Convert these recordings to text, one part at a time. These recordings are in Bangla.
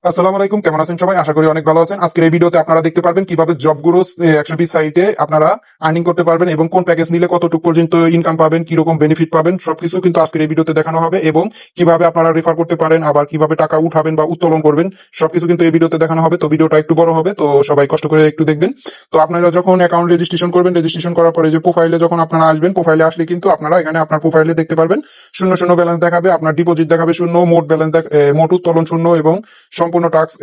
আসসালামু আলাইকুম, কেমন আছেন সবাই? আশা করি অনেক ভালো আছেন। আজকের এই ভিডিওতে আপনারা দেখতে পারবেন কিভাবে জব গুরুস 120 সাইটে আপনারা আর্নিং করতে পারবেন এবং কোন প্যাকেজ নিলে কতটুকু পর্যন্ত ইনকাম পাবেন, কিরকম বেনিফিট পাবেন, সবকিছু কিন্তু আজকের এই ভিডিওতে দেখানো হবে এবং কিভাবে আপনারা রেফার করতে পারেন, আবার কিভাবে টাকা উঠাবেন বা উত্তোলন করবেন, সবকিছু কিন্তু এই ভিডিওতে দেখানো হবে। তো ভিডিওটা একটু বড় হবে, তো সবাই কষ্ট করে একটু দেখবেন। তো আপনারা যখন অ্যাকাউন্ট রেজিস্ট্রেশন করবেন, রেজিস্ট্রেশন করার পরে যে প্রোফাইলে যখন আপনারা আসবেন, প্রোফাইলে আসলে কিন্তু আপনারা এখানে আপনার প্রোফাইলে দেখতে পারবেন শূন্য শূন্য ব্যালেন্স দেখাবে, আপনার ডিপোজিট দেখাবে শূন্য, মোট ব্যালেন্স মোট উত্তোলন শূন্য এবং সম্পূর্ণ টাস্ক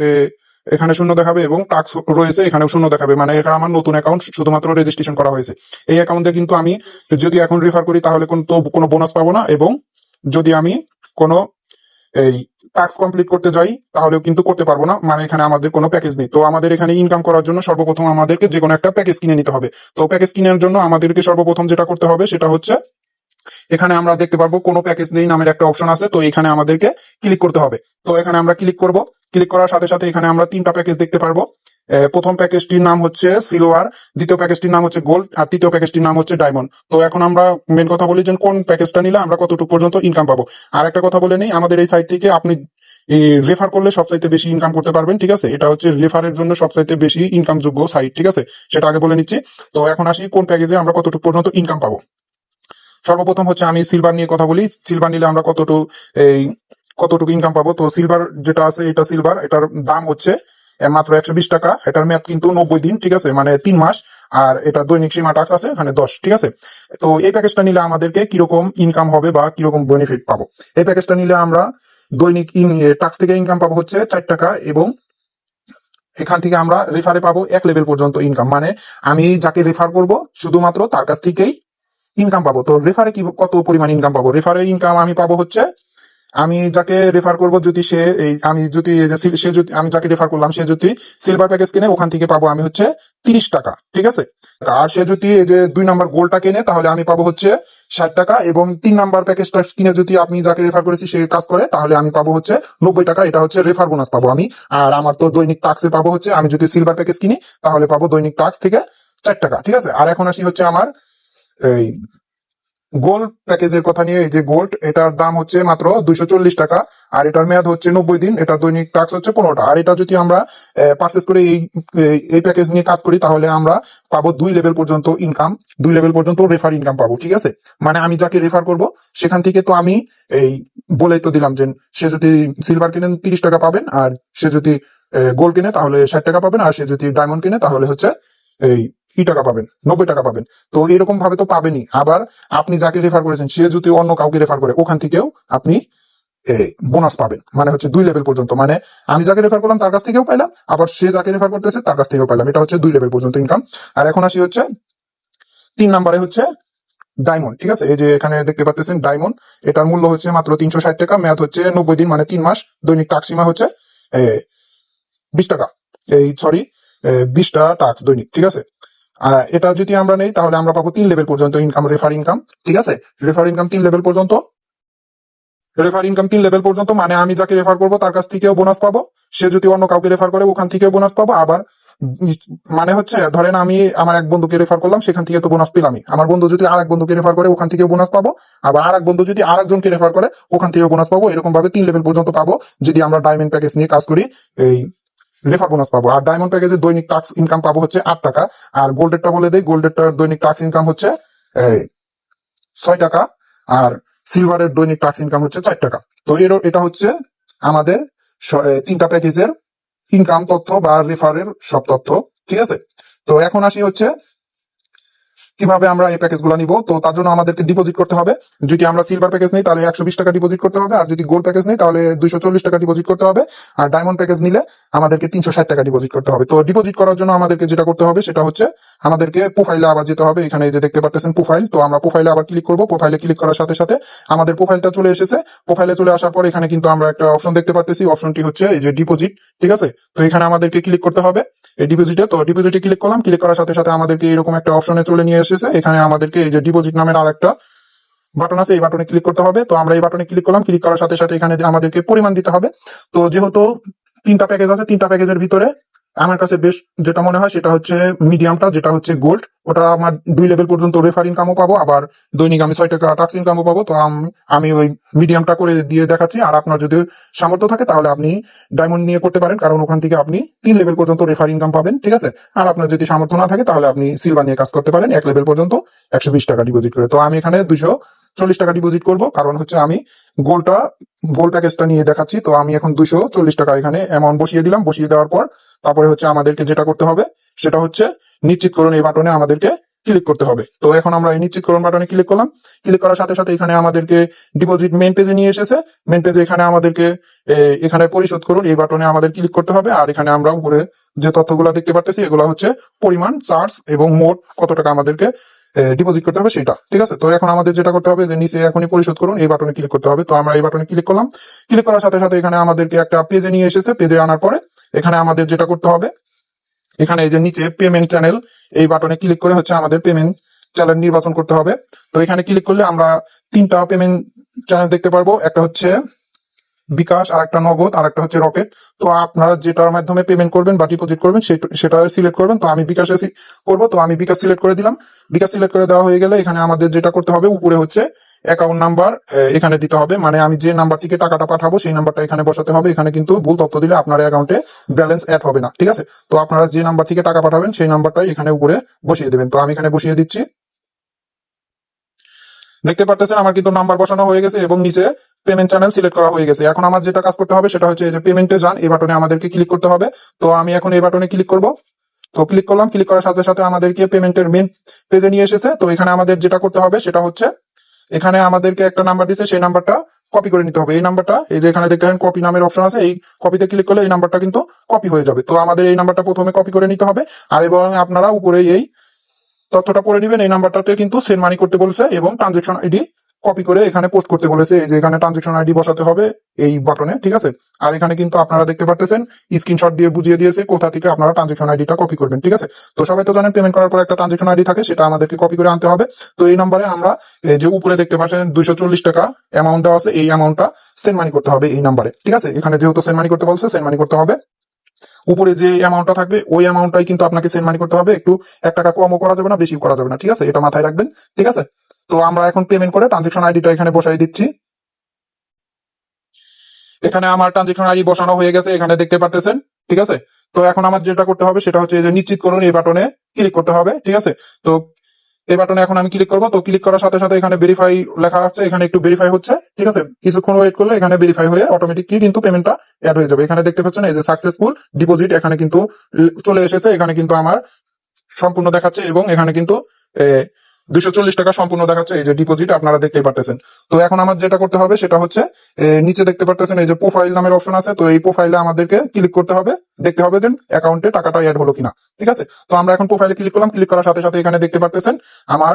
এখানে শূন্য দেখাবে এবং টাস্ক রয়েছে এখানেও শূন্য দেখাবে। মানে এটা আমার নতুন অ্যাকাউন্ট, শুধুমাত্র রেজিস্ট্রেশন করা হয়েছে। এই অ্যাকাউন্টে কিন্তু আমি যদি এখন রেফার করি তাহলে কিন্তু কোনো বোনাস পাবো না, এবং যদি আমি কোনো এই টাস্ক কমপ্লিট করতে যাই তাহলেও কিন্তু করতে পারবো না। মানে এখানে আমাদের কোনো প্যাকেজ নেই। তো আমাদের এখানে ইনকাম করার জন্য সর্বপ্রথম আমাদেরকে যে কোনো একটা প্যাকেজ কিনে নিতে হবে। তো প্যাকেজ কেনার জন্য আমাদেরকে সর্বপ্রথম যেটা করতে হবে সেটা হচ্ছে, এখানে আমরা দেখতে পারবো কোনো প্যাকেজ নেই নামের একটা অপশন আছে। তো এখানে আমাদেরকে ক্লিক করতে হবে। তো এখানে আমরা ক্লিক করব। ক্লিক করার সাথে সাথে এখানে আমরা তিনটা প্যাকেজ দেখতে পারবো। প্রথম প্যাকেজটির নাম হচ্ছে সিলভার, দ্বিতীয় প্যাকেজটির নাম হচ্ছে গোল্ড, আর তৃতীয় প্যাকেজটির নাম হচ্ছে ডায়মন্ড। তো এখন আমরা মেন কথা বলি যে কোন প্যাকেজটা নিলে আমরা কতটুকু পর্যন্ত ইনকাম পাবো। আর একটা কথা বলে নেই, আমাদের এই সাইট থেকে আপনি রেফার করলে সবচাইতে বেশি ইনকাম করতে পারবেন। ঠিক আছে, এটা হচ্ছে রেফারের জন্য সবচাইতে বেশি ইনকাম যোগ্য সাইট। ঠিক আছে, সেটা আগে বলে নিচ্ছি। তো এখন আসি কোন প্যাকেজে আমরা কতটুকু পর্যন্ত ইনকাম পাবো। সর্বপ্রথম হচ্ছে আমি সিলভার নিয়ে কথা বলি। সিলভার নিলে আমরা এই কতটুকু ইনকাম পাবো। তো সিলভার যেটা আছে, এটা সিলভার, এটার দাম হচ্ছে মাত্র 120 টাকা। এটার মেয়াদ কিন্তু 90 দিন। ঠিক আছে, মানে 3 মাস। আর এটা দৈনিক সীমা টাক্স আছে এখানে 10। ঠিক আছে, তো এই প্যাকেজটা নিলে আমাদেরকে কিরকম ইনকাম হবে বা কিরকম বেনিফিট পাবো। এই প্যাকেজটা নিলে আমরা দৈনিক টাক্স থেকে ইনকাম পাবো হচ্ছে 4 টাকা, এবং এখান থেকে আমরা রেফারে পাবো 1 লেভেল পর্যন্ত ইনকাম। মানে আমি যাকে রেফার করব শুধুমাত্র তার কাছ থেকেই ইনকাম পাবো। তো রেফারে কি কত পরিমাণ ইনকাম পাবো? রেফারে ইনকাম আমি পাবো হচ্ছে, আমি যাকে রেফার করব যদি সে আমি যদি সে যদি আমি যাকে রেফার করলাম সে যদি সিলভার প্যাকেজ কিনে, ওখান থেকে পাবো আমি হচ্ছে 30 টাকা। ঠিক আছে, আর সে যদি এই যে 2 নাম্বার গোল্ডটা কিনে তাহলে আমি পাবো হচ্ছে 60 টাকা, এবং 3 নাম্বার প্যাকেজটা কিনে যদি আপনি যাকে রেফার করেছি সে কাজ করে তাহলে আমি পাবো হচ্ছে 90 টাকা। এটা হচ্ছে রেফার বোনাস পাবো আমি। আর আমার তো দৈনিক টাক্সে পাবো হচ্ছে, আমি যদি সিলভার প্যাকেজ কিনি তাহলে পাবো দৈনিক টাক্স থেকে 4 টাকা। ঠিক আছে, আর এখন আসি হচ্ছে আমার এই গোল্ড প্যাকেজের কথা নিয়ে। এই যে গোল্ড, এটার দাম হচ্ছে মাত্র 240 টাকা, আর এটার মেয়াদ হচ্ছে 90 দিন। এটার দৈনিক টাক্স হচ্ছে 15টা। আর এটা যদি আমরা পার্চেস করে এই প্যাকেজ নিয়ে কাজ করি তাহলে আমরা পাবো 2 লেভেল পর্যন্ত ইনকাম, 2 লেভেল পর্যন্ত রেফার ইনকাম পাবো। ঠিক আছে, মানে আমি যাকে রেফার করব সেখান থেকে তো আমি এই বলেই তো দিলাম যে সে যদি সিলভার কিনেন 30 টাকা পাবেন, আর সে যদি গোল্ড কিনে তাহলে 60 টাকা পাবেন, আর সে যদি ডায়মন্ড কিনে তাহলে হচ্ছে এই টাকা পাবেন, 90 টাকা পাবেন। তো এরকম ভাবে তো পাবেনই। আবার আপনি যাকে রেফার করেছেন সে যদি অন্য কাউকে রেফার করে ওখান থেকেও আপনি বোনাস পাবেন। মানে হচ্ছে 2 লেভেল পর্যন্ত, মানে আমি যাকে রেফার করলাম তার কাছ থেকেও পাইলাম, আবার সে যাকে রেফার করতেছে তার কাছ থেকেও পাইলাম। এটা হচ্ছে 2 লেভেল পর্যন্ত ইনকাম। আর এখন আসি হচ্ছে 3 নাম্বারে হচ্ছে ডায়মন্ড। ঠিক আছে, এই যে এখানে দেখতে পাচ্ছেন ডায়মন্ড, এটার মূল্য হচ্ছে মাত্র 360 টাকা, মেয়াদ হচ্ছে 90 দিন, মানে 3 মাস। দৈনিক টাক্স সীমা হচ্ছে 20 টাকা, এই সরি 20টা টাক্স দৈনিক। ঠিক আছে, এটা যদি আমরা নেই তাহলে আমরা পাবো 3 লেভেল পর্যন্ত ইনকাম, রেফার ইনকাম। ঠিক আছে, রেফার ইনকাম 3 লেভেল পর্যন্ত। রেফার ইনকাম 3 লেভেল পর্যন্ত, মানে আমি যাকে রেফার করবো তার কাছ থেকেও বোনাস পাবো, সে যদি অন্য কাউকে রেফার করে ওখান থেকেও বোনাস পাবো। আবার মানে হচ্ছে ধরেন আমি আমার এক বন্ধুকে রেফার করলাম, সেখান থেকে তো বোনাস পেলামই। আমার বন্ধু যদি আর এক বন্ধুকে রেফার করে ওখান থেকেও বোনাস পাবো, আবার আর এক বন্ধু যদি আর একজনকে রেফার করে ওখান থেকেও বোনাস পাবো। এরকম ভাবে 3 লেভেল পর্যন্ত পাবো যদি আমরা ডায়মন্ড প্যাকেজ নিয়ে কাজ করি। এই রেফার বোনাস পাবো। আর ডায়মন্ড প্যাকেজের দৈনিক টাক্স ইনকাম পাবো হচ্ছে 8 টাকা। আর গোল্ডেরটা বলে দেই, গোল্ডেরটার দৈনিক টাক্স ইনকাম হচ্ছে 6 টাকা। আর সিলভারের দৈনিক টাক্স ইনকাম হচ্ছে 4 টাকা। তো এটা হচ্ছে আমাদের 3টা প্যাকেজের ইনকাম তথ্য বা রেফারের সব তথ্য। ঠিক আছে, তো এখন আসি হচ্ছে কিভাবে আমরা এই প্যাকেজ গুলো নিব। তো তার জন্য আমাদেরকে ডিপোজিট করতে হবে। যদি আমরা সিলভার প্যাকেজ নেই তাহলে 120 টাকা ডিপোজিট করতে হবে, আর যদি গোল্ড প্যাকেজ নেই তাহলে 240 টাকা ডিপোজিট করতে হবে, আর ডায়মন্ড প্যাকেজ নিলে আমাদেরকে 360 টাকা ডিপোজিট করতে হবে। তো ডিপোজিট করার জন্য আমাদেরকে যেটা করতে হবে সেটা হচ্ছে আমাদেরকে প্রোফাইলে আবার যেতে হবে। এখানে যে দেখতে পাচ্ছেন প্রোফাইল, তো আমরা প্রোফাইলে আবার ক্লিক করব। প্রোফাইলে ক্লিক করার সাথে সাথে আমাদের প্রোফাইলটা চলে এসেছে। প্রোফাইলে চলে আসার পর এখানে কিন্তু আমরা একটা অপশন দেখতে পাচ্ছি, অপশনটি হচ্ছে এই যে ডিপোজিট। ঠিক আছে, তো এখানে আমাদেরকে ক্লিক করতে হবে এই ডিপোজিটে। তো ডিপোজিটে ক্লিক করলাম, ক্লিক করার সাথে সাথে আমাদেরকে এরকম একটা অপশনে চলে নিয়ে এসেছে। এখানে আমাদেরকে এই যে ডিপোজিট নামের আর একটা বাটন আছে, এই বাটনে ক্লিক করতে হবে। তো আমরা এই বাটনে ক্লিক করলাম, ক্লিক করার সাথে সাথে এখানে আমাদেরকে পরিমাণ দিতে হবে। তো যেহেতু 3টা প্যাকেজ আছে, 3টা প্যাকেজের ভিতরে আমার কাছে বেশ যেটা মনে হয় সেটা হচ্ছে মিডিয়ামটা, যেটা হচ্ছে গোল্ড। ওটা আমার 2 লেভেল পর্যন্ত রেফার ইনকামও পাবো, আবার দৈনিক আমি 6 টাকা টাক্স ইনকামও পাবো। তো আমি ওই মিডিয়ামটা করে দিয়ে দেখাচ্ছি। আর আপনার যদি সামর্থ্য থাকে তাহলে আপনি ডায়মন্ড নিয়ে করতে পারেন, কারণ ওখান থেকে আপনি 3 লেভেল পর্যন্ত রেফার ইনকাম পাবেন, ঠিক আছে। আর আপনার যদি সামর্থ্য না থাকে তাহলে আপনি সিলভার নিয়ে কাজ করতে পারেন 1 লেভেল পর্যন্ত 120 টাকা ডিপোজিট করে। তো আমি এখানে 240 টাকা ডিপোজিট করব, কারণ হচ্ছে আমি গোল্ড প্যাকেজটা নিয়ে দেখাচ্ছি। তো আমি এখন 240 টাকা এখানে অ্যামাউন্ট বসিয়ে দিলাম। বসিয়ে দেওয়ার পর তারপরে হচ্ছে আমাদেরকে যেটা করতে হবে সেটা হচ্ছে নিশ্চিতকরণ এই বাটনে আমাদেরকে ক্লিক করতে হবে। তো এখন আমরা এই নিশ্চিতকরণ বাটনে ক্লিক করলাম। ক্লিক করার সাথে সাথে এখানে আমাদেরকে ডিপোজিট মেইন পেজে নিয়ে এসেছে। মেইন পেজে এখানে আমাদেরকে এখানে পরিশোধ করুন এই বাটনে আমাদের ক্লিক করতে হবে। আর এখানে আমরা উপরে যে তথ্যগুলো দেখতে পাচ্ছি এগুলো হচ্ছে পরিমাণ, চার্জ এবং মোট কত টাকা আমাদেরকে ডিপোজিট করতে হবে সেটা, ঠিক আছে। তো এখন আমাদের যেটা করতে হবে যে নিচে এখনই পরিশোধ করুন এই বাটনে ক্লিক করতে হবে। তো আমরা এই বাটনে ক্লিক করলাম। ক্লিক করার সাথে সাথে এখানে আমাদেরকে একটা পেজে নিয়ে এসেছে। পেজে আনার পরে এখানে আমাদের যেটা করতে হবে, এখানে এই যে নিচে পেমেন্ট চ্যানেল এই বাটনে ক্লিক করে হচ্ছে আমাদের পেমেন্ট চ্যানেল নির্বাচন করতে হবে। তো এখানে ক্লিক করলে আমরা 3টা পেমেন্ট চ্যানেল দেখতে পারবো। একটা হচ্ছে বিকাশ, আর একটা নগদ, আর একটা হচ্ছে রকেট। তো আপনারা যেটার মাধ্যমে পেমেন্ট করবেন বা ডিপোজিট করবেন সেটা সিলেক্ট করবেন। তো আমি বিকাশে করবো, তো আমি বিকাশ সিলেক্ট করে দিলাম। বিকাশ সিলেক্ট করে দেওয়া হয়ে গেলে এখানে আমাদের যেটা করতে হবে উপরে হচ্ছে অ্যাকাউন্ট নাম্বার এখানে দিতে হবে। মানে আমি যে নাম্বার থেকে টাকাটা পাঠাবো সেই নাম্বারটা এখানে বসাতে হবে। এখানে কিন্তু ভুল তথ্য দিলে আপনার অ্যাকাউন্টে ব্যালেন্স অ্যাড হবে না, ঠিক আছে। তো আপনারা যে নাম্বার থেকে টাকা পাঠাবেন সেই নাম্বারটাই এখানে উপরে বসিয়ে দেবেন। তো আমি এখানে বসিয়ে দিচ্ছি। দেখতে পাচ্ছেন আমার কিন্তু নাম্বার বসানো হয়ে গেছে এবং নিচে পেমেন্ট চ্যানেল সিলেক্ট করা হয়ে গেছে। এখন আমার যেটা কাজ করতে হবে সেটা হচ্ছে যে পেমেন্টে যান এই বাটনে আমাদেরকে ক্লিক করতে হবে। তো আমি এখন এই বাটনে ক্লিক করব। তো ক্লিক করলাম। ক্লিক করার সাথে সাথে আমাদেরকে পেমেন্টের মেন পেজে নিয়ে এসেছে। তো এখানে আমাদের যেটা করতে হবে সেটা হচ্ছে এখানে আমাদেরকে একটা নাম্বার দিচ্ছে, সেই নাম্বারটা কপি করে নিতে হবে। এই নাম্বারটা এই যে এখানে দেখতে পারেন কপি নামের অপশন আছে, এই কপিতে ক্লিক করলে এই নাম্বারটা কিন্তু কপি হয়ে যাবে। তো আমাদের এই নাম্বারটা প্রথমে কপি করে নিতে হবে। আর এবং আপনারা উপরে এই তথ্যটা পড়ে নেবেন। এই নাম্বারটাতে কিন্তু সেন্ড মানি করতে বলছে এবং ট্রানজেকশন আইডি কপি করে এখানে পোস্ট করতে বলেছে। এই যে এখানে ট্রানজেকশন আইডি বসাতে হবে এই বাটনে, ঠিক আছে। আর এখানে কিন্তু আপনারা দেখতে পাচ্ছেন স্ক্রিনশট দিয়ে বুঝিয়ে দিয়েছে কোথা থেকে আপনারা ট্রানজেকশন আইডিটা কপি করবেন, ঠিক আছে। তো সবাই তো জানেন পেমেন্ট করার পর একটা ট্রানজেকশন আইডি থাকে, সেটা আমাদেরকে কপি করে আনতে হবে। তো এই নাম্বারে আমরা এই যে উপরে দেখতে পাচ্ছেন 240 টাকা অ্যামাউন্ট দেওয়া আছে, এই অ্যামাউন্টটা সেন্ড মানি করতে হবে এই নাম্বারে, ঠিক আছে। এখানে যেহেতু সেন্ড মানি করতে বলছে সেন্ড মানি করতে হবে। উপরে যে অ্যামাউন্টটা থাকবে ওই অ্যামাউন্টটাই কিন্তু আপনাকে সেন্ড মানি করতে হবে। একটু 1 টাকা কমও করা যাবে না, বেশিও করা যাবে না, ঠিক আছে। এটা মাথায় রাখবেন, ঠিক আছে। তো আমরা এখন পেমেন্ট করে ট্রানজেকশন আইডিটা এখানে বসাই দিচ্ছি। এখানে আমার ট্রানজেকশন আইডি বসানো হয়ে গেছে, এখানে দেখতে পাচ্ছেন, ঠিক আছে। তো এখন আমার যেটা করতে হবে সেটা হচ্ছে যে নিশ্চিত করুন এই বাটনে ক্লিক করতে হবে, ঠিক আছে। তো এই বাটনে এখন আমি ক্লিক করবো। তো ক্লিক করার সাথে সাথে এখানে ভেরিফাই লেখা আছে, এখানে একটু ভেরিফাই হচ্ছে, ঠিক আছে। কিছুক্ষণ ওয়েট করলে এখানে ভেরিফাই হয়ে অটোমেটিকলি কিন্তু পেমেন্টটা অ্যাড হয়ে যাবে। এখানে দেখতে পাচ্ছেন এই যে সাকসেসফুল ডিপোজিট এখানে কিন্তু চলে এসেছে। এখানে কিন্তু আমার সম্পূর্ণ দেখাচ্ছে এবং এখানে কিন্তু 240 টাকা সম্পূর্ণ দেখাচ্ছে এই যে ডিপোজিট, আপনারা দেখতেই পারতেছেন। তো এখন আমার যেটা করতে হবে সেটা হচ্ছে নিচে দেখতে পারতেছেন এই যে প্রোফাইল নামের অপশন আছে। তো এই প্রোফাইলে আমাদেরকে ক্লিক করতে হবে, দেখতে হবে যে অ্যাকাউন্টে টাকাটা অ্যাড হলো কিনা, ঠিক আছে। তো আমরা এখন প্রোফাইলে ক্লিক করলাম। ক্লিক করার সাথে সাথে এখানে দেখতে পারতেছেন আমার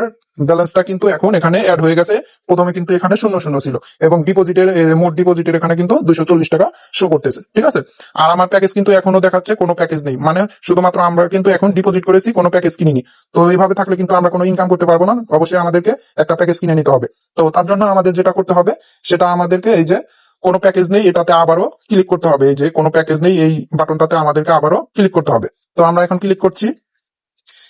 ব্যালেন্সটা কিন্তু এখন এখানে অ্যাড হয়ে গেছে। প্রথমে কিন্তু এখানে 00 ছিল এবং ডিপোজিটের মোট ডিপোজিটের এখানে কিন্তু 240 টাকা শো করতেছে, ঠিক আছে। আর আমার প্যাকেজ কিন্তু এখনো দেখাচ্ছে কোনো প্যাকেজ নেই, মানে শুধুমাত্র আমরা কিন্তু এখন ডিপোজিট করেছি, কোনো প্যাকেজ কিনিনি। তো এইভাবে থাকলে কিন্তু আমরা কোনো ইনকাম করতে পারবো না, অবশ্যই আমাদেরকে একটা প্যাকেজ কিনে নিতে হবে। তো তার জন্য আমাদের যেটা করতে হবে সেটা আমাদেরকে এই যে কোনো প্যাকেজ নেই এটাতে আবারও ক্লিক করতে হবে। এই যে কোনো প্যাকেজ নেই এই বাটনটাতে আমাদেরকে আবারও ক্লিক করতে হবে। তো আমরা এখন ক্লিক করছি।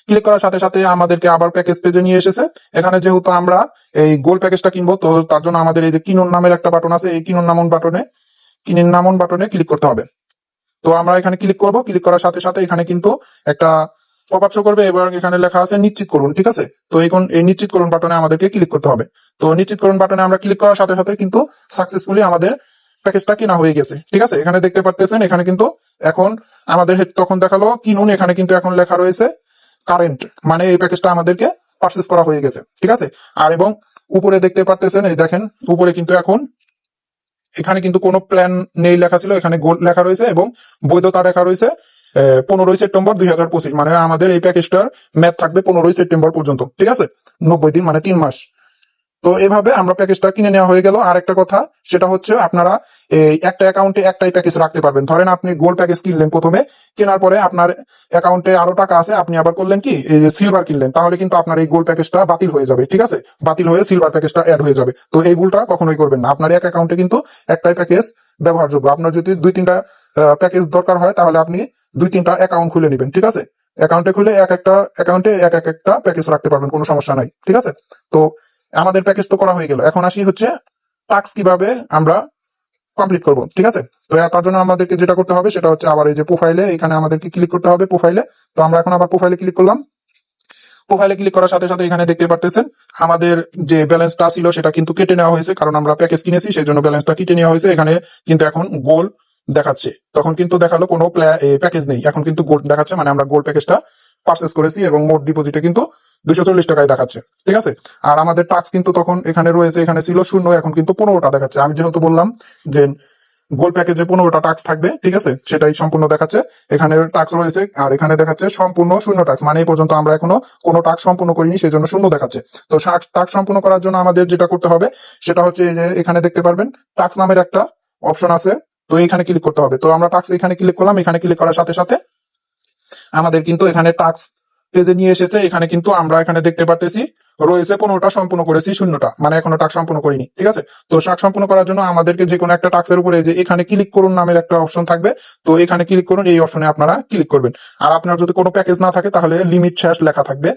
ক্লিক করার সাথে সাথে আমাদেরকে আবার প্যাকেজ পেজে নিয়ে এসেছে। এখানে যেহেতু আমরা এই গোল্ড প্যাকেজটা কিনবো, তো তার জন্য আমাদের এই যে কিনুন নামের একটা বাটন আছে, এই কিনুন নামন বাটনে ক্লিক করতে হবে। তো আমরা এখানে ক্লিক করব। ক্লিক করার সাথে সাথে এখানে কিন্তু একটা পপ আপ শো করবে এবং এখানে লেখা আছে নিশ্চিত করুন, ঠিক আছে। তো এই নিশ্চিত করুন বাটনে আমাদেরকে ক্লিক করতে হবে। তো নিশ্চিত করুন বাটনে আমরা ক্লিক করার সাথে সাথে কিন্তু সাকসেসফুলি আমাদের প্যাকেজটা কেনা হয়ে গেছে, ঠিক আছে। এখানে দেখতে পাচ্ছেন এখানে কিন্তু এখন আমাদের তখন দেখালো কিনুন, এখানে কিন্তু এখন লেখা রয়েছে কারেন্ট, মানে এই প্যাকেজটা আমাদেরকে পারচেজ করা হয়ে গেছে, ঠিক আছে। আর এবং উপরে দেখতে পাচ্ছেন এই দেখেন উপরে কিন্তু এখন এখানে কিন্তু কোনো প্ল্যান নেই লেখা ছিল, এখানে গোল্ড লেখা রয়েছে এবং বৈধতা লেখা রয়েছে 15 সেপ্টেম্বর 2025। মানে আমাদের এই প্যাকেজটার মেয়াদ থাকবে 15 সেপ্টেম্বর পর্যন্ত, ঠিক আছে। 90 দিন মানে 3 মাস। তো এভাবে আমরা প্যাকেজটা কিনে নেওয়া হয়ে গেল। আর একটা কথা সেটা হচ্ছে আপনারা এই একটা অ্যাকাউন্টে একটাই প্যাকেজ রাখতে পারবেন। ধরেন আপনি গোল্ড প্যাকেজ কিনলেন, প্রথমে কেনার পরে আপনার অ্যাকাউন্টে আরো টাকা আছে, আপনি আবার করলেন কি এই যে সিলভার কিনলেন, তাহলে কিন্তু আপনার এই গোল্ড প্যাকেজটা বাতিল হয়ে যাবে, ঠিক আছে। বাতিল হয়ে সিলভার প্যাকেজটা অ্যাড হয়ে যাবে। তো এই ভুলটা কখনোই করবেন না। আপনার এক অ্যাকাউন্টে কিন্তু একটাই প্যাকেজ ব্যবহারযোগ্য। আপনার যদি 2-3টা প্যাকেজ দরকার হয় তাহলে আপনি 2-3টা অ্যাকাউন্ট খুলে নেবেন, ঠিক আছে। অ্যাকাউন্টে খুলে এক একটা অ্যাকাউন্টে এক একটা প্যাকেজ রাখতে পারবেন, কোনো সমস্যা নাই, ঠিক আছে। তো আমাদের প্যাকেজ তো করা হয়ে গেল, এখন আসি হচ্ছে টাস্ক কিভাবে আমরা কমপ্লিট করব, ঠিক আছে। তো তার জন্য আমাদেরকে যেটা করতে হবে সেটা হচ্ছে আবার এই যে প্রোফাইলে, এখানে আমাদেরকে ক্লিক করতে হবে প্রোফাইলে। তো আমরা এখন আবার প্রোফাইলে ক্লিক করলাম। প্রোফাইলে ক্লিক করার সাথে সাথে এখানে দেখতে পারতেছেন আমাদের যে ব্যালেন্সটা ছিল সেটা কিন্তু কেটে নেওয়া হয়েছে, কারণ আমরা প্যাকেজ কিনেছি সেই জন্য ব্যালেন্সটা কেটে নেওয়া হয়েছে। এখানে কিন্তু এখন গোল দেখাচ্ছে, তখন কিন্তু দেখালো কোনো প্যাকেজ নেই, এখন কিন্তু গোল্ড দেখাচ্ছে, মানে আমরা গোল্ড প্যাকেজটা পারচেস করেছি এবং মোট ডিপোজিটে কিন্তু 240 টাকায় দেখাচ্ছে, ঠিক আছে। আর আমাদের টাস্ক কিন্তু তখন এখানে রয়েছে, এখানে ছিল 0, এখন কিন্তু 15টা দেখাচ্ছে। আমি যেহেতু বললাম যে গোল্ড প্যাকেজে 15টা টাস্ক থাকবে, ঠিক আছে, সেটাই সম্পূর্ণ দেখাচ্ছে। এখানে টাস্ক রয়েছে আর এখানে দেখাচ্ছে সম্পূর্ণ 0 টাস্ক, মানে এই পর্যন্ত আমরা এখনো কোনো টাস্ক সম্পূর্ণ করিনি, সেই জন্য 0 দেখাচ্ছে। তো টাস্ক সম্পূর্ণ করার জন্য আমাদের যেটা করতে হবে সেটা হচ্ছে এই যে এখানে দেখতে পারবেন টাস্ক নামের একটা অপশন আছে, তো এখানে ক্লিক করতে হবে। তো আমরা টাস্ক এখানে ক্লিক করলাম, এখানে ক্লিক করার সাথে সাথে আমাদের কিন্তু এখানে টাস্ক পেজে নিয়ে এসেছে। এখানে কিন্তু আমরা এখানে দেখতে পারতেছি রয়েছে 15টা, সম্পূর্ণ করেছি 0টা, মানে এখনো টাস্ক সম্পূর্ণ করিনি, ঠিক আছে। তো টাস্ক সম্পূর্ণ করার জন্য আমাদেরকে যে কোনো একটা টাস্কের উপরে যে এখানে ক্লিক করুন নামের একটা অপশন থাকবে, তো এখানে ক্লিক করুন, এই অপশনে আপনারা ক্লিক করবেন। আর আপনার যদি কোনো প্যাকেজ না থাকে তাহলে লিমিট শেষ লেখা থাকবে।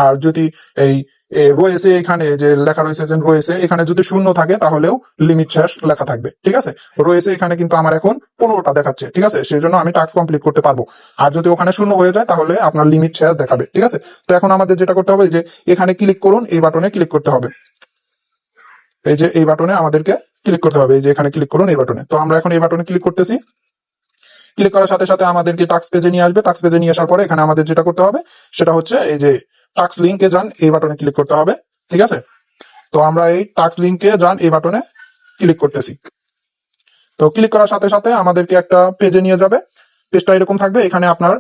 আর যদি এই রয়েছে এখানে যে লেখা রয়েছে যে রয়েছে এখানে যদি 0 থাকে তাহলেও লিমিট শেষ লেখা থাকবে, ঠিক আছে। রয়েছে এখানে কিন্তু আমার এখন 15টা দেখাচ্ছে, ঠিক আছে, সেই জন্য আমি টাস্ক কমপ্লিট করতে পারবো। আর যদি ওখানে 0 হয়ে যায় তাহলে আপনার লিমিট শেষ দেখাবে, ঠিক আছে। তো এখন আমাদের যেটা করতে হবে যে এখানে ক্লিক করুন, এই বাটনে ক্লিক করতে হবে, এই যে এই বাটনে আমাদেরকে ক্লিক করতে হবে, এই যে এখানে ক্লিক করুন এই বাটনে। তো আমরা এখন এই বাটনে ক্লিক করতেছি। ক্লিক করার সাথে সাথে আমাদেরকে টাস্ক পেজে নিয়ে আসবে। টাস্ক পেজে নিয়ে আসার পরে এখানে আমাদের যেটা করতে হবে সেটা হচ্ছে এই যে টাস্ক লিঙ্কে যান, এই বাটনে ক্লিক করতে হবে, ঠিক আছে। তো আমরা এই টাস্ক লিঙ্কে যান, এই বাটনে ক্লিক করতেছি। তো ক্লিক করার সাথে সাথে আমাদেরকে একটা পেজে নিয়ে যাবে। পেজটা এরকম থাকবে, এখানে আপনার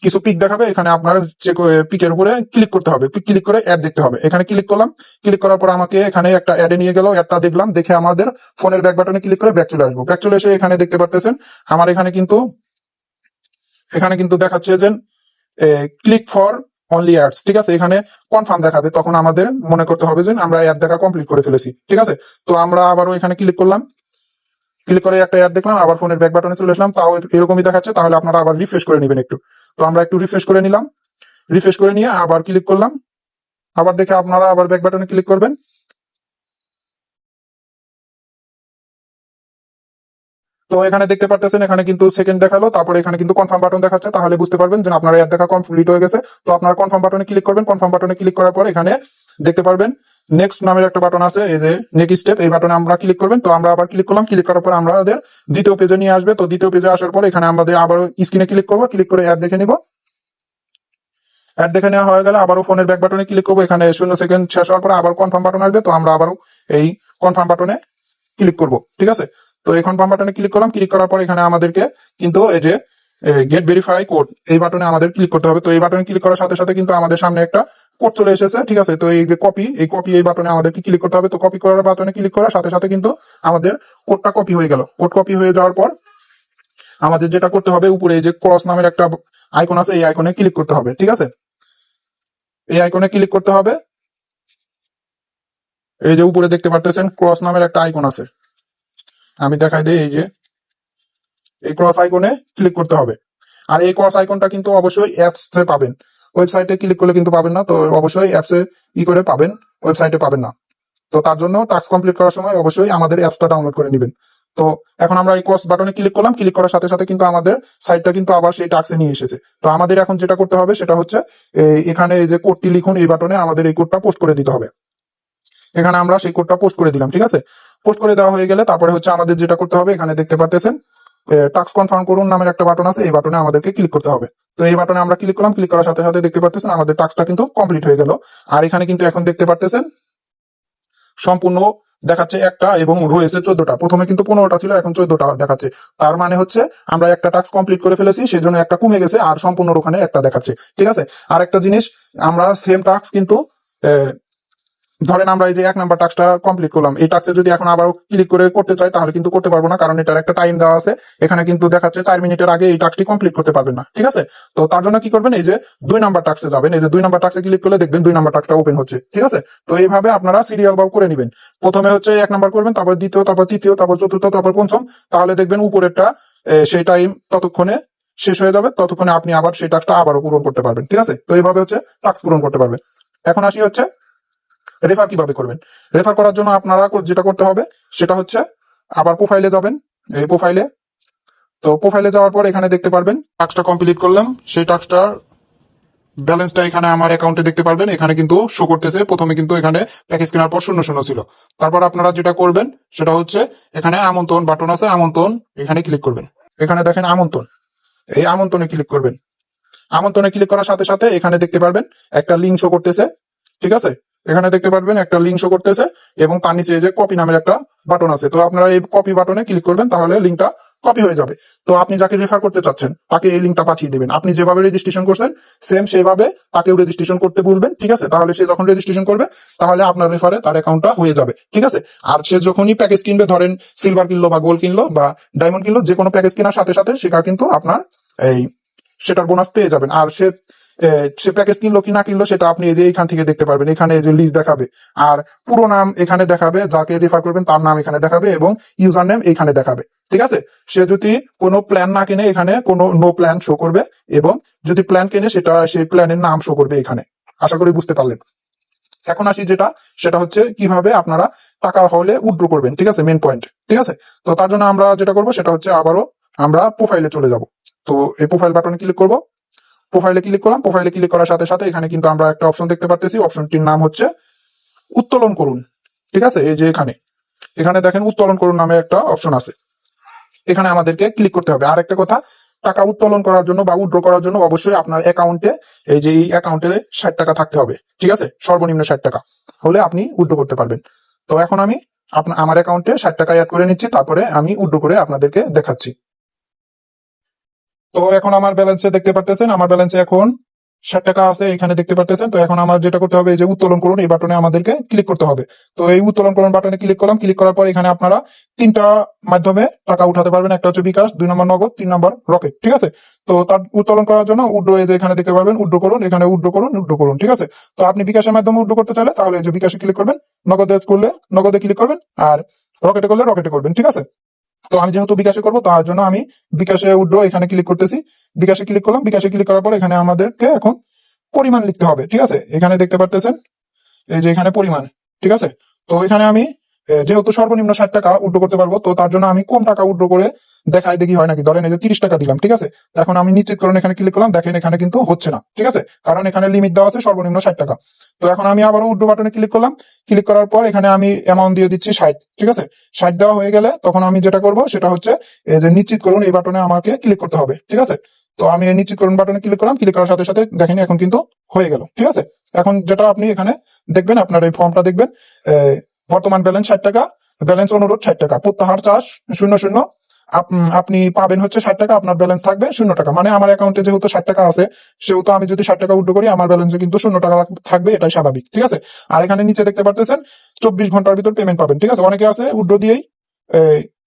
কিছু পিক দেখাবে, এখানে আপনার যে পিকের উপরে ক্লিক করতে হবে, ক্লিক করে অ্যাড দেখতে হবে। এখানে ক্লিক করলাম, ক্লিক করার পর আমাকে এখানে একটা অ্যাডে নিয়ে গেল, অ্যাডটা দেখলাম, দেখে আমাদের ফোনের ব্যাক বাটনে ক্লিক করে ব্যাক চলে আসবো। ব্যাক চলে এসে এখানে দেখতে পারতেছেন আমার এখানে কিন্তু দেখাচ্ছে যে ক্লিক ফর অনলি অ্যাডস, ঠিক আছে। এখানে কনফার্ম দেখাবে, তখন আমাদের মনে করতে হবে যে আমরা অ্যাড দেখা কমপ্লিট করে ফেলেছি, ঠিক আছে। তো আমরা আবারও এখানে ক্লিক করলাম, ক্লিক করে একটা অ্যাড দেখলাম, আবার ফোনের ব্যাক বাটনে চলে আসলাম, তাও এরকমই দেখাচ্ছে, তাহলে আপনারা আবার রিফ্রেশ করে নেবেন একটু। তো আমরা একটু রিফ্রেশ করে নিলাম, রিফ্রেশ করে নিয়ে আবার ক্লিক করলাম, আবার দেখে আপনারা আবার ব্যাক বাটনে ক্লিক করবেন। তো এখানে দেখতে পারতেছেন এখানে কিন্তু সেকেন্ড দেখালো, তারপরে এখানে কিন্তু কনফার্ম বাটন দেখাচ্ছে, তাহলে বুঝতে পারবেন যে আপনার অ্যাড দেখা কমপ্লিট হয়ে গেছে। তো আপনার কনফার্ম বাটনে ক্লিক করবেন, কনফার্ম বাটনে ক্লিক করার পর এখানে দেখতে পারবেন নেক্সট নামের একটা বাটন আছে, এই যে নেক্সট স্টেপ, এই বাটনে আমরা ক্লিক করবেন। তো আমরা আবার ক্লিক করলাম, ক্লিক করার পর আমাদের দ্বিতীয় পেজে নিয়ে আসবে। তো দ্বিতীয় পেজে আসার পর এখানে আমাদের আবার স্ক্রিনে ক্লিক করবো, ক্লিক করে অ্যাড দেখে নিব। অ্যাড দেখে নেওয়া হয়ে গেলে আবারও ফোনের ব্যাক বাটনে ক্লিক করবো, এখানে 0 সেকেন্ড শেষ হওয়ার পরে আবার কনফার্ম বাটন আসবে, তো আমরা আবারও এই কনফার্ম বাটনে ক্লিক করব, ঠিক আছে। তো এই কনফার্ম বাটনে ক্লিক করলাম, ক্লিক করার পর এখানে আমাদেরকে কিন্তু এই যে গেট ভেরিফাই কোড, এই বাটনে আমাদের ক্লিক করতে হবে। তো এই বাটনে ক্লিক করার সাথে সাথে কিন্তু আমাদের সামনে একটা কোড চলে এসেছে, ঠিক আছে। তো এই যে কপি, এই বাটনে আমাদেরকে ক্লিক করতে হবে। তো কপি করার বাটনে ক্লিক করার সাথে সাথে কিন্তু আমাদের কোডটা কপি হয়ে গেল। কোড কপি হয়ে যাওয়ার পর আমাদের যেটা করতে হবে, উপরে এই যে ক্রস নামের একটা আইকন আছে, এই আইকনে ক্লিক করতে হবে, ঠিক আছে। এই আইকনে ক্লিক করতে হবে, এই যে উপরে দেখতে পারতেছেন ক্রস নামের একটা আইকন আছে, আমি দেখাই দিই, এই যে এই ক্রস আইকনে ক্লিক করতে হবে। আর এই ক্রস আইকনটা কিন্তু অবশ্যই অ্যাপস এ পাবেন, ওয়েবসাইটে ক্লিক করলে কিন্তু পাবেন না। তো অবশ্যই অ্যাপসে করে পাবেন, ওয়েবসাইটে পাবেন না। তো তার জন্য টাস্ক কমপ্লিট করার সময় অবশ্যই আমাদের অ্যাপসটা ডাউনলোড করে নেবেন। তো এখন আমরা এই ক্রস বাটনে ক্লিক করলাম, ক্লিক করার সাথে সাথে কিন্তু আমাদের সাইটটা কিন্তু আবার সেই টাস্কে নিয়ে এসেছে। তো আমাদের এখন যেটা করতে হবে সেটা হচ্ছে এখানে এই যে কোডটি লিখুন, এই বাটনে আমাদের এই কোডটা পোস্ট করে দিতে হবে। এখানে আমরা সেই কোডটা পোস্ট করে দিলাম, ঠিক আছে। পোস্ট করে দেওয়া হয়ে গেলে তারপরে হচ্ছে আমাদের যেটা করতে হবে, এখানে দেখতে পারতেছেন টাস্ক কনফার্ম করুন নামের একটা বাটন আছে, এই বাটনে আমাদেরকে ক্লিক করতে হবে। তো এই বাটনে আমরা ক্লিক করলাম, ক্লিক করার সাথে সাথে দেখতে পারতেছেন আমাদের টাস্কটা কিন্তু কমপ্লিট হয়ে গেল। আর এখানে কিন্তু এখন দেখতে পারতেছেন সম্পূর্ণ দেখাচ্ছে একটা এবং রয়েছে 14টা। প্রথমে কিন্তু 15টা ছিল, এখন 14টা দেখাচ্ছে। তার মানে হচ্ছে আমরা একটা টাস্ক কমপ্লিট করে ফেলেছি, সেজন্য একটা কমে গেছে, আর সম্পূর্ণ ওখানে একটা দেখাচ্ছে, ঠিক আছে। আর একটা জিনিস, আমরা সেম টাস্ক কিন্তু ধরেন আমরা এই যে 1 নাম্বার টাস্কটা কমপ্লিট করলাম, এই টাস্কে যদি এখন আবার ক্লিক করে করতে চাই তাহলে কিন্তু করতে পারবো না, কারণ এটার একটা টাইম দেওয়া আছে। এখানে কিন্তু দেখাচ্ছে 4 মিনিটের আগে এই টাস্কটি কমপ্লিট করতে পারবেন না, ঠিক আছে। তো তার জন্য কি করবেন, এই যে 2 নাম্বার টাস্কে যাবেন, এই যে 2 নাম্বার টাস্কে ক্লিক করলে দেখবেন 2 নাম্বার টাস্কটা ওপেন হচ্ছে, ঠিক আছে। তো এইভাবে আপনারা সিরিয়াল ভাবে করে নেবেন। প্রথমে হচ্ছে 1 নাম্বার করবেন, তারপর দ্বিতীয়, তারপর তৃতীয়, তারপর চতুর্থ, তারপর পঞ্চম, তাহলে দেখবেন উপরেরটা সেই টাইম ততক্ষণে শেষ হয়ে যাবে, ততক্ষণে আপনি আবার সেই টাস্কটা আবারও পূরণ করতে পারবেন। ঠিক আছে, তো এইভাবে হচ্ছে টাস্ক পূরণ করতে পারবেন। এখন আসি হচ্ছে রেফার কিভাবে করবেন। রেফার করার জন্য আপনারা যেটা করতে হবে সেটা হচ্ছে আবার প্রোফাইলে যাবেন। এই প্রোফাইলে যাওয়ার পর এখানে দেখতে পারবেন টাস্কটা কমপ্লিট করলাম, সেই টাস্কটার ব্যালেন্সটা এখানে আমার অ্যাকাউন্টে দেখতে পারবেন। এখানে কিন্তু শো করতেছে, প্রথমে কিন্তু এখানে প্যাকেজ কেনার পর 0 ছিল। তারপর আপনারা যেটা করবেন সেটা হচ্ছে এখানে আমন্ত্রণ বাটন আছে, আমন্ত্রণ এখানে ক্লিক করবেন। এখানে দেখেন আমন্ত্রণ, এই আমন্ত্রণে ক্লিক করবেন। আমন্ত্রণে ক্লিক করার সাথে সাথে এখানে দেখতে পারবেন একটা লিঙ্ক শো করতেছে। ঠিক আছে, এখানে দেখতে পারবেন একটা লিঙ্ক শো করতেছে এবং তার নিচে যে কপি নামের একটা বাটন আছে। তো আপনারা এই কপি বাটনে ক্লিক করবেন, তাহলে লিঙ্কটা কপি হয়ে যাবে। তো আপনি যাকে রেফার করতে চাচ্ছেন তাকে এই লিঙ্কটা পাঠিয়ে দেবেন। আপনি যেভাবে রেজিস্ট্রেশন করছেন সেম সেভাবে তাকেও রেজিস্ট্রেশন করতে বলবেন। ঠিক আছে, তাহলে সে যখন রেজিস্ট্রেশন করবে তাহলে আপনার রেফারে তার অ্যাকাউন্টটা হয়ে যাবে। ঠিক আছে, আর সে যখনই প্যাকেজ কিনবে, ধরেন সিলভার কিনলো বা গোল্ড কিনলো বা ডায়মন্ড কিনলো, যে কোনো প্যাকেজ কেনার সাথে সাথে সেটা কিন্তু আপনার এই সেটার বোনাস পেয়ে যাবেন। আর সে প্যাকেজ কিনলো কি না কিনলো সেটা আপনি এই যে এখান থেকে দেখতে পারবেন। এখানে যে লিস্ট দেখাবে আর পুরো নাম এখানে দেখাবে, যাকে রেফার করবেন তার নাম এখানে দেখাবে এবং ইউজার নেম এখানে দেখাবে। ঠিক আছে, সে যদি কোনো প্ল্যান না কিনে এখানে কোনো নো প্ল্যান শো করবে এবং যদি প্ল্যান কিনে সেটা সেই প্ল্যানের নাম শো করবে এখানে। আশা করি বুঝতে পারলেন। এখন আসি সেটা হচ্ছে কিভাবে আপনারা টাকা হলে উইথড্র করবেন। ঠিক আছে, মেন পয়েন্ট। ঠিক আছে, তো তার জন্য আমরা যেটা করবো সেটা হচ্ছে আবারও আমরা প্রোফাইলে চলে যাব। তো এই প্রোফাইল বাটনে ক্লিক করব। প্রোফাইলে ক্লিক করলাম। প্রোফাইলে ক্লিক করার সাথে সাথে এখানে কিন্তু আমরা একটা অপশন দেখতে পারতেছি, অপশনটির নাম হচ্ছে উত্তোলন করুন। ঠিক আছে, এই যে এখানে দেখেন উত্তোলন করুন নামে একটা অপশন আছে, এখানে আমাদেরকে ক্লিক করতে হবে। আর একটা কথা, টাকা উত্তোলন করার জন্য বা উইথড্র করার জন্য অবশ্যই আপনার অ্যাকাউন্টে এই অ্যাকাউন্টে 60 টাকা থাকতে হবে। ঠিক আছে, সর্বনিম্ন 60 টাকা হলে আপনি উইথড্র করতে পারবেন। তো এখন আমি আমার অ্যাকাউন্টে 60 টাকা অ্যাড করে নিচ্ছি, তারপরে আমি উইথড্র করে আপনাদেরকে দেখাচ্ছি। তো এখন আমার ব্যালেন্সে দেখতে পারতেছেন, আমার ব্যালেন্সে এখন 60 টাকা আছে, এখানে দেখতে পারতেছেন। তো এখন আমার যেটা করতে হবে, এই যে উত্তোলন করুন এই বাটনে আমাদেরকে ক্লিক করতে হবে। তো এই উত্তোলন করুন বাটনে ক্লিক করলাম। ক্লিক করার পর এখানে আপনারা 3টা মাধ্যমে টাকা উঠাতে পারবেন। একটা হচ্ছে বিকাশ, 2 নম্বর নগদ, 3 নম্বর রকেট। ঠিক আছে, তো তার উত্তোলন করার জন্য উইথড্র এই যে এখানে দেখতে পারবেন উইথড্র করুন, এখানে উইথড্র করুন। ঠিক আছে, তো আপনি বিকাশের মাধ্যমে উইথড্র করতে চাইলে তাহলে এই যে বিকাশে ক্লিক করবেন, নগদে করলে নগদে ক্লিক করবেন, আর রকেটে করলে রকেটে করবেন। ঠিক আছে, তো আমি যেহেতু বিকাশে করবো তার জন্য আমি বিকাশে উইথড্র এখানে ক্লিক করতেছি। বিকাশে ক্লিক করলাম। বিকাশে ক্লিক করার পর এখানে আমাদেরকে এখন পরিমাণ লিখতে হবে। ঠিক আছে, এখানে দেখতে পারতেছেন এই যে এখানে পরিমাণ। ঠিক আছে, তো এখানে আমি যেহেতু সর্বনিম্ন 60 টাকা উইথড্র করতে পারবো, তো তার জন্য আমি কম টাকা উইথড্র করে দেখাই দেখি হয় নাকি। ধরেন এই যে 30 টাকা দিলাম। ঠিক আছে, এখন আমি নিশ্চিতকরণ এখানে ক্লিক করলাম, দেখেন এখানে কিন্তু হচ্ছে না। ঠিক আছে, কারণ এখানে লিমিট দেওয়া আছে সর্বনিম্ন 60 টাকা। তো এখন আমি আবার উইথড্র বাটনে ক্লিক করলাম। ক্লিক করার পর এখানে আমি অ্যামাউন্ট দিয়ে দিচ্ছি 60। ঠিক আছে, 60 দেওয়া হয়ে গেলে তখন আমি যেটা করব সেটা হচ্ছে এই যে নিশ্চিত করুন এই বাটনে আমাকে ক্লিক করতে হবে। ঠিক আছে, তো আমি এই নিশ্চিত করুন বাটনে ক্লিক করলাম। ক্লিক করার সাথে সাথে দেখেন এখন কিন্তু হয়ে গেল। ঠিক আছে, এখন যেটা আপনি এখানে দেখবেন, আপনার এই ফর্মটা দেখবেন, বর্তমান ব্যালেন্স 60 টাকা, ব্যালেন্স অনুরোধ 60 টাকা, প্রত্যাহার চার্জ 00, আপনি পাবেন হচ্ছে 60 টাকা, আপনার ব্যালেন্স থাকবে 0 টাকা। মানে আমার অ্যাকাউন্টে যেহেতু 60 টাকা আছে সেহেতু আমি যদি 60 টাকা উইথড্র করি আমার ব্যালেন্সে কিন্তু 0 টাকা থাকবে, এটাই স্বাভাবিক। ঠিক আছে, আর এখানে নিচে দেখতে পারতেছেন 24 ঘন্টার ভিতর পেমেন্ট পাবেন। ঠিক আছে, অনেকে আছে উইথড্র দিয়েই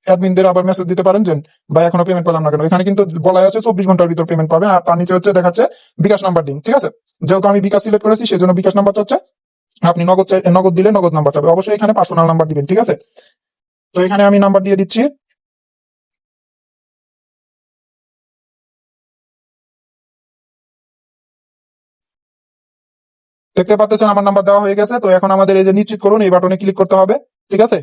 অ্যাডমিনদের আবার মেসেজ দিতে পারেন যে ভাই এখনো পেমেন্ট পেলাম না কেন। এখানে কিন্তু বলা আছে 24 ঘন্টার ভিতর পেমেন্ট পাবে, আর তার নিচে হচ্ছে দেখাচ্ছে বিকাশ নাম্বার দিন। ঠিক আছে, যেহেতু আমি বিকাশ সিলেক্ট করেছি সেজন্য বিকাশ নাম্বার চাচ্ছে। আপনি নগদ দিলে নগদ নাম্বার চাবে, অবশ্যই এখানে পার্সোনাল নাম্বার দিবেন। ঠিক আছে, তো এখানে আমি নাম্বার দিয়ে দিচ্ছি। দেখতে পাচ্ছেন আমার নাম্বার দেওয়া হয়ে গেছে। তো এখন আমাদের এই যে নিশ্চিত করুন এই বাটনে ক্লিক করতে হবে। ঠিক আছে,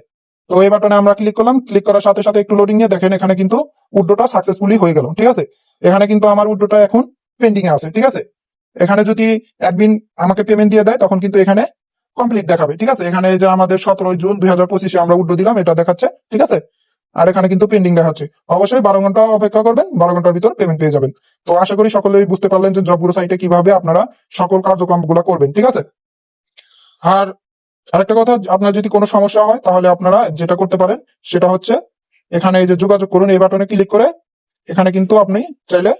তো এই বাটনে আমরা ক্লিক করলাম। ক্লিক করার সাথে সাথে একটু লোডিং নিয়ে দেখেন এখানে কিন্তু উইথড্রটা সাকসেসফুলি হয়ে গেল। ঠিক আছে, এখানে কিন্তু আমার উইথড্রটা এখন পেন্ডিং এ আছে। ঠিক আছে, এখানে যদি অ্যাডমিন আমাকে পেমেন্ট দিয়ে দেয় তখন কিন্তু এখানে কমপ্লিট দেখাবে। ঠিক আছে, এখানে যে আমাদের 17 জুন 2025 আমরা উইথড্র দিলাম এটা দেখাচ্ছে। ঠিক আছে, আর এখানে কিন্তু পেন্ডিং দেখাচ্ছে। অবশ্যই 12 ঘন্টা অপেক্ষা করবেন, 12 ঘন্টার ভিতর পেমেন্ট পেয়ে যাবেন। তো আশা করি সকলেই বুঝতে পারলেন যে জবগুলো সাইটে কিভাবে আপনারা সকল কার্যক্রম গুলা করবেন। ঠিক আছে, আর আরেকটা কথা, আপনার যদি কোনো সমস্যা হয় তাহলে আপনারা যেটা করতে পারেন সেটা হচ্ছে এখানে এই যে যোগাযোগ করুন এই বাটনে ক্লিক করে এখানে কিন্তু আপনি চাইলে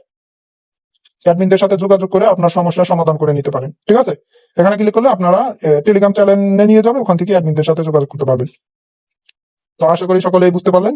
অ্যাডমিনদের সাথে যোগাযোগ করে আপনার সমস্যার সমাধান করে নিতে পারেন। ঠিক আছে, এখানে ক্লিক করলে আপনারা টেলিগ্রাম চ্যানেলে নিয়ে যাবে, ওখান থেকে অ্যাডমিনদের সাথে যোগাযোগ করতে পারবেন। তো আশা করি সকলেই বুঝতে পারলেন।